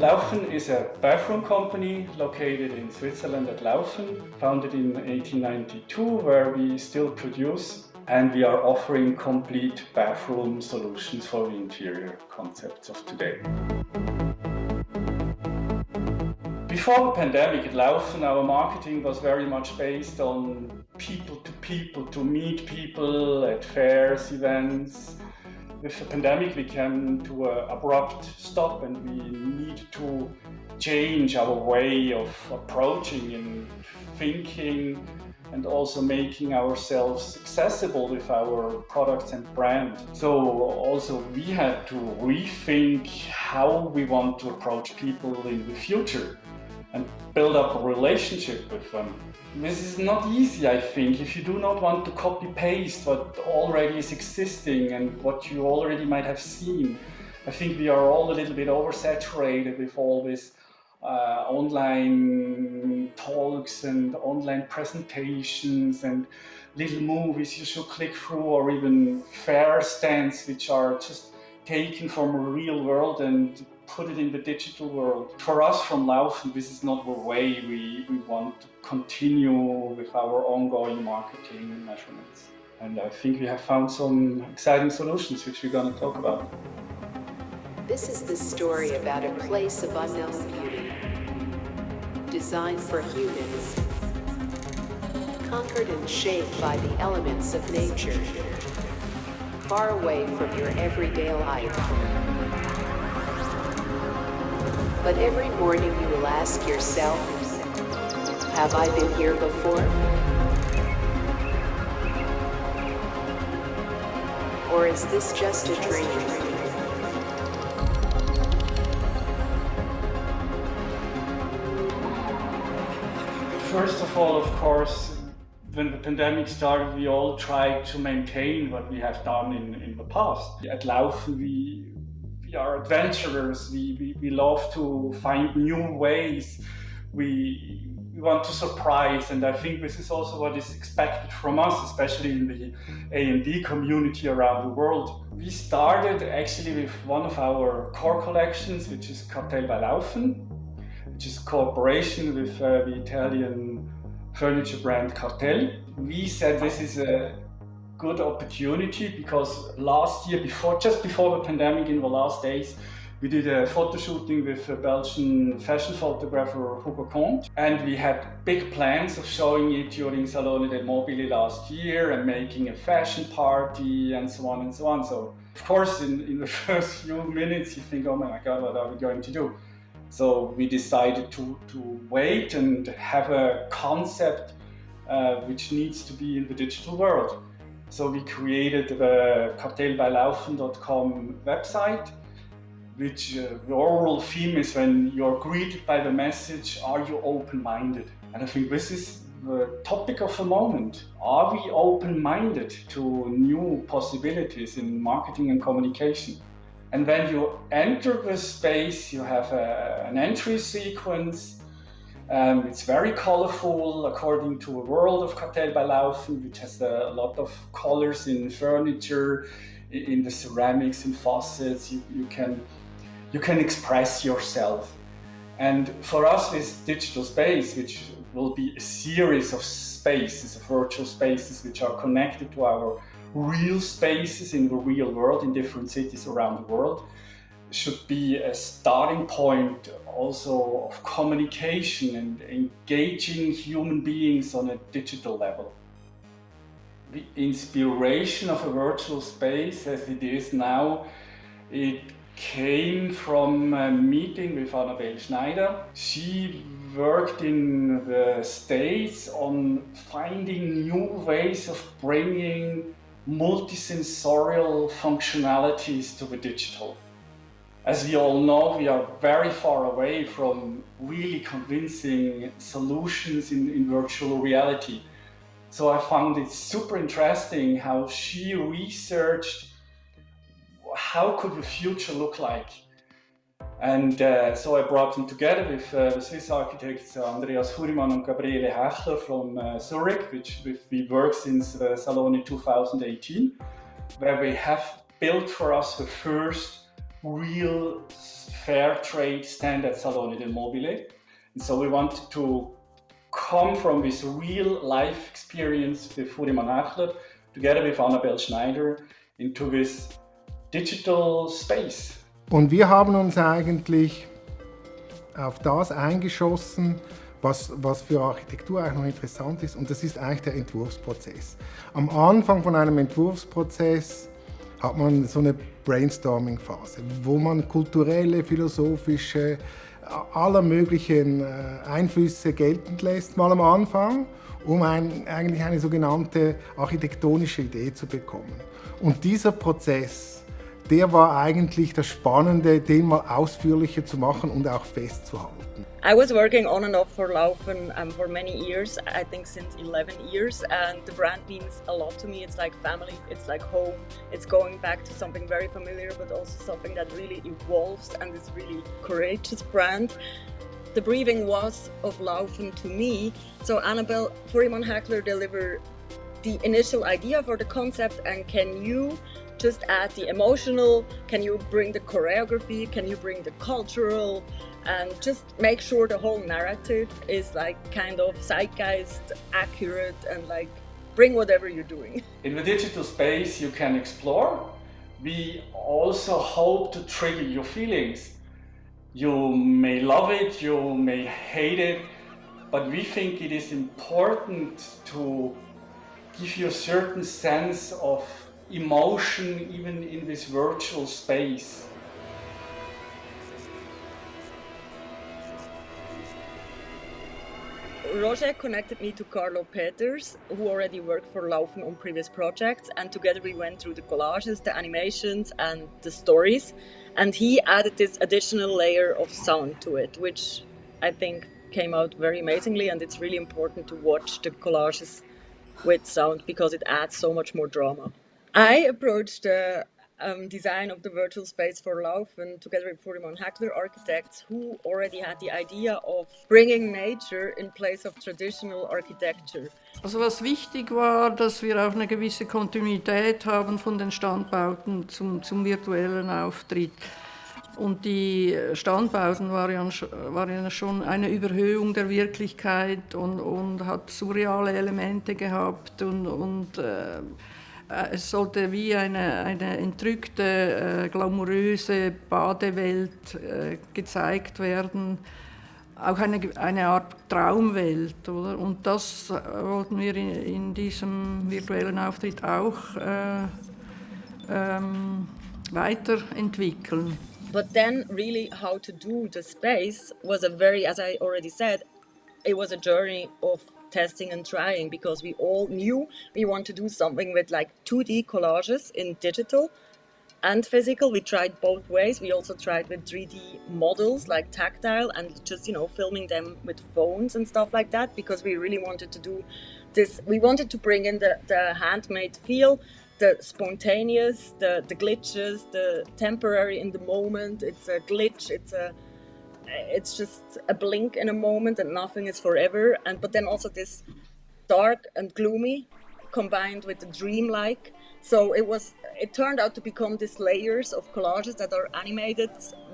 Laufen is a bathroom company located in Switzerland at Laufen, founded in 1892, where we still produce, and we are offering complete bathroom solutions for the interior concepts of today. Before the pandemic at Laufen, our marketing was very much based on people, to meet people at fairs, events. With the pandemic, we came to an abrupt stop and we need to change our way of approaching and thinking and also making ourselves accessible with our products and brand. So also we had to rethink how we want to approach people in the future and build up a relationship with them. This is not easy, I think, if you do not want to copy-paste what already is existing and what you already might have seen. I think we are all a little bit oversaturated with all this online talks and online presentations and little movies you should click through, or even fair stands which are just taken from a real world and put it in the digital world. For us from Laufen, this is not the way we want to continue with our ongoing marketing measurements. And I think we have found some exciting solutions which we're going to talk about. This is the story about a place of unknown beauty, designed for humans, conquered and shaped by the elements of nature, far away from your everyday life. But every morning you will ask yourself, have I been here before? Or is this just a dream? First of all, of course, when the pandemic started, we all tried to maintain what we have done in the past. At Laufen, we are adventurers, we love to find new ways, we want to surprise, and I think this is also what is expected from us, especially in the A&D community around the world. We started actually with one of our core collections, which is Cartel by Laufen, which is a cooperation with the Italian furniture brand Cartel. We said this is a good opportunity because last year, just before the pandemic, in the last days, we did a photo shooting with a Belgian fashion photographer Hugo Comte, and we had big plans of showing it during Salone del Mobile last year and making a fashion party and so on and so on. So of course in the first few minutes you think, oh my God, what are we going to do? So we decided to wait and have a concept which needs to be in the digital world. So we created the cartelbylaufen.com website, which the overall theme is when you're greeted by the message, are you open-minded? And I think this is the topic of the moment. Are we open-minded to new possibilities in marketing and communication? And when you enter the space, you have an entry sequence. It's very colorful according to a world of Cartel by Laufen, which has a lot of colors in furniture, in the ceramics, in faucets. You can express yourself. And for us, this digital space, which will be a series of spaces, virtual spaces, which are connected to our real spaces in the real world in different cities around the world, should be a starting point also of communication and engaging human beings on a digital level. The inspiration of a virtual space as it is now, it came from a meeting with Annabelle Schneider. She worked in the States on finding new ways of bringing multisensorial functionalities to the digital. As we all know, we are very far away from really convincing solutions in virtual reality. So I found it super interesting how she researched how could the future look like. And so I brought them together with the Swiss architects Andreas Furimann and Gabriele Hechler from Zurich, which we work since Salone 2018, where we have built for us the first real fair trade standard Salone del Mobile. And so we wanted to come from this real life experience with Furiman Hachler, together with Annabelle Schneider, into this digital space. Und wir haben uns eigentlich auf das eingeschossen, was für Architektur eigentlich noch interessant ist, und das ist eigentlich der Entwurfsprozess. Am Anfang von einem Entwurfsprozess hat man so eine Brainstorming-Phase, wo man kulturelle, philosophische, aller möglichen Einflüsse geltend lässt, mal am Anfang, um eigentlich eine sogenannte architektonische Idee zu bekommen. Und dieser Prozess, der war eigentlich das Spannende, den mal ausführlicher zu machen und auch festzuhalten. I was working on and off for Laufen for many years, I think since 11 years, and the brand means a lot to me. It's like family, it's like home, it's going back to something very familiar, but also something that really evolves and is really courageous brand. The briefing was of Laufen to me, so Annabelle Furiman-Hachler delivered the initial idea for the concept, and can you just add the emotional, can you bring the choreography, can you bring the cultural, and just make sure the whole narrative is like kind of zeitgeist accurate, and like bring whatever you're doing. In the digital space you can explore. We also hope to trigger your feelings. You may love it, you may hate it, but we think it is important to give you a certain sense of emotion even in this virtual space. Roger connected me to Carlo Peters, who already worked for Laufen on previous projects, and together we went through the collages, the animations and the stories, and he added this additional layer of sound to it, which I think came out very amazingly, and it's really important to watch the collages with sound because it adds so much more drama. I approached the design of the virtual space for Laufen together with Furiman-Hachler architects, who already had the idea of bringing nature in place of traditional architecture. Also was wichtig war, dass wir auch eine gewisse Kontinuität haben von den Standbauten zum virtuellen Auftritt. Und die Standbauten waren ja schon eine Überhöhung der Wirklichkeit und hat surreale Elemente gehabt und es sollte wie eine entrückte, glamouröse Badewelt gezeigt werden, auch eine Art Traumwelt, oder? Und das wollten wir in diesem virtuellen Auftritt auch weiterentwickeln. But then really how to do the space was a very, as I already said, it was a journey of testing and trying, because we all knew we want to do something with like 2D collages in digital and physical. We tried both ways. We also tried with 3D models, like tactile, and just, filming them with phones and stuff like that, because we really wanted to do this. We wanted to bring in the handmade feel, the spontaneous, the glitches, the temporary in the moment. It's a glitch, it's just a blink in a moment and nothing is forever. But then also this dark and gloomy combined with the dreamlike. So it turned out to become these layers of collages that are animated,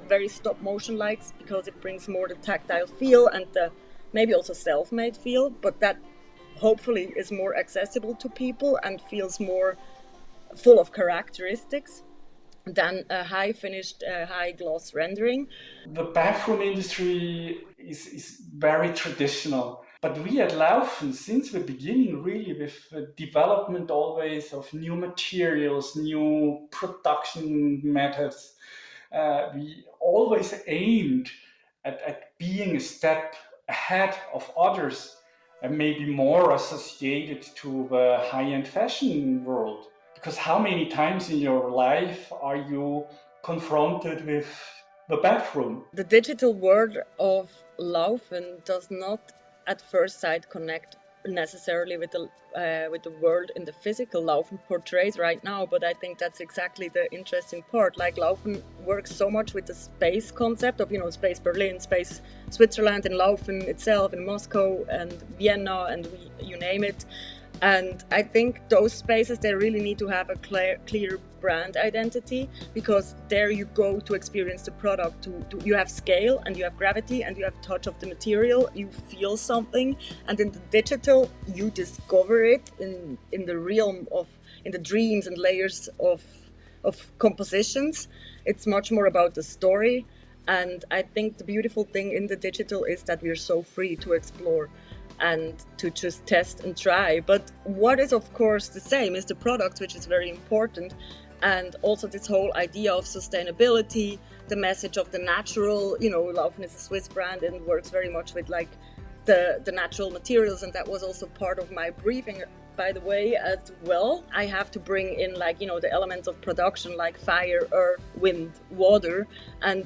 very stop motion like, because it brings more the tactile feel and the maybe also self-made feel, but that hopefully is more accessible to people and feels more full of characteristics than a high finished, high gloss rendering. The bathroom industry is very traditional, but we at Laufen, since the beginning, really with the development always of new materials, new production methods, we always aimed at being a step ahead of others and maybe more associated to the high-end fashion world. Because how many times in your life are you confronted with the bathroom? The digital world of Laufen does not at first sight connect necessarily with the world in the physical Laufen portrays right now, but I think that's exactly the interesting part. Like Laufen works so much with the space concept of, space Berlin, space Switzerland, and Laufen itself, in Moscow and Vienna, and you name it. And I think those spaces, they really need to have a clear brand identity, because there you go to experience the product. You have scale and you have gravity and you have touch of the material. You feel something, and in the digital, you discover it in the realm of, in the dreams and layers of compositions. It's much more about the story. And I think the beautiful thing in the digital is that we're so free to explore and to just test and try. But what is of course the same is the product, which is very important, and also this whole idea of sustainability, the message of the natural. Laufen is a Swiss brand and works very much with like the natural materials, and that was also part of my briefing, by the way, as well. I have to bring in the elements of production like fire, earth, wind, water, and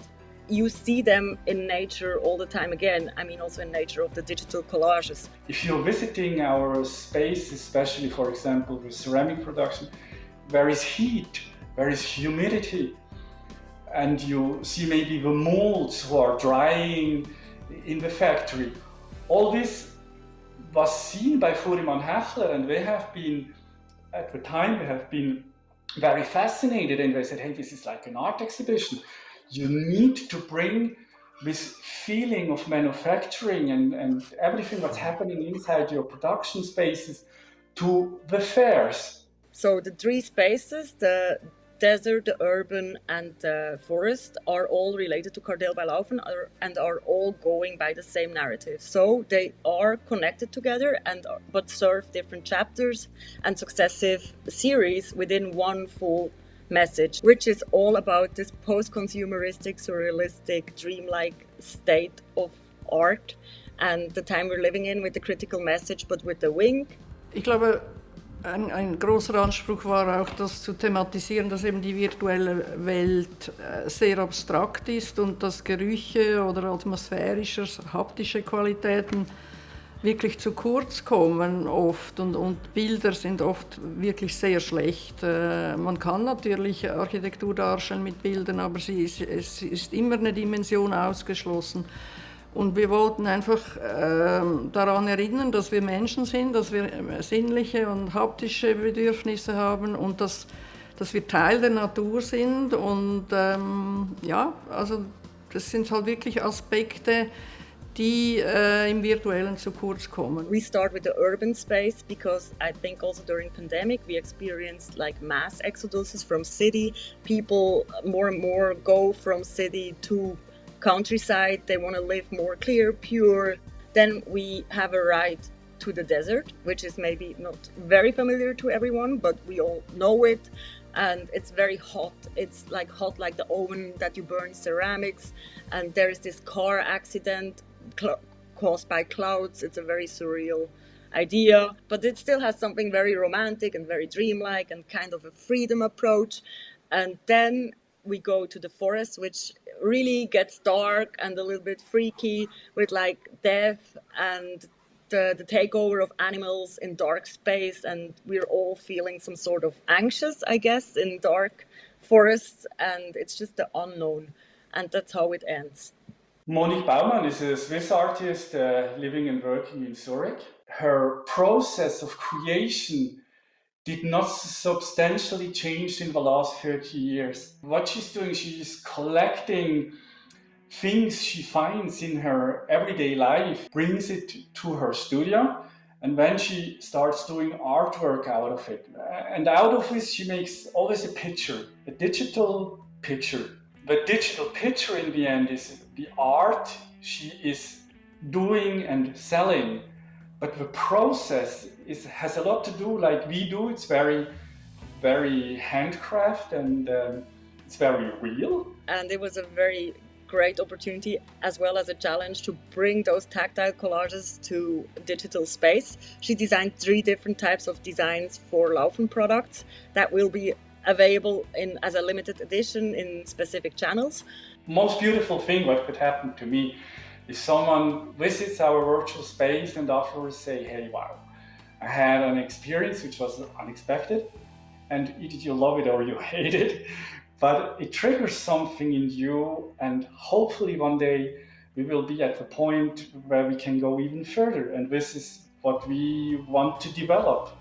you see them in nature all the time again. I mean, also in nature of the digital collages. If you're visiting our space, especially for example with ceramic production, there is heat, there is humidity, and you see maybe the molds who are drying in the factory. All this was seen by Furimann Hechler, and they have been, at the time, they have been very fascinated, and they said, hey, this is like an art exhibition. You need to bring this feeling of manufacturing and everything that's happening inside your production spaces to the fairs. So the three spaces, the desert, the urban, and the forest, are all related to Cardell by Laufen and are all going by the same narrative. So they are connected together but serve different chapters and successive series within one full message, which is all about this post-consumeristic, surrealistic, dreamlike state of art and the time we're living in, with the critical message, but with the wink. Ich glaube, ein großer Anspruch war auch, das zu thematisieren, dass eben die virtuelle Welt sehr abstrakt ist und dass Gerüche oder atmosphärische, haptische Qualitäten wirklich zu kurz kommen oft, und Bilder sind oft wirklich sehr schlecht. Man kann natürlich Architektur darstellen mit Bildern, aber es ist immer eine Dimension ausgeschlossen. Und wir wollten einfach daran erinnern, dass wir Menschen sind, dass wir sinnliche und haptische Bedürfnisse haben und dass wir Teil der Natur sind. Und also das sind halt wirklich Aspekte, die im Virtuellen zu kurz kommen. We start with the urban space because I think also during pandemic we experienced like mass exoduses from city. People more and more go from city to countryside. They want to live more clear, pure. Then we have a ride to the desert, which is maybe not very familiar to everyone, but we all know it. And it's very hot. It's like hot like the oven that you burn ceramics. And there is this car accident caused by clouds. It's a very surreal idea, but it still has something very romantic and very dreamlike and kind of a freedom approach. And then we go to the forest, which really gets dark and a little bit freaky, with like death and the takeover of animals in dark space, and we're all feeling some sort of anxious, I guess, in dark forests, and it's just the unknown, and that's how it ends. Monique Baumann is a Swiss artist living and working in Zurich. Her process of creation did not substantially change in the last 30 years. What she's doing, she's collecting things she finds in her everyday life, brings it to her studio, and then she starts doing artwork out of it. And out of this, she makes always a picture, a digital picture. The digital picture in the end is the art she is doing and selling. But the process has a lot to do like we do. It's very, very handcraft, and it's very real. And it was a very great opportunity as well as a challenge to bring those tactile collages to digital space. She designed 3 different types of designs for Laufen products that will be available as a limited edition in specific channels. Most beautiful thing what could happen to me is someone visits our virtual space and afterwards say, hey, wow, I had an experience which was unexpected, and either you love it or you hate it, but it triggers something in you, and hopefully one day we will be at the point where we can go even further, and this is what we want to develop.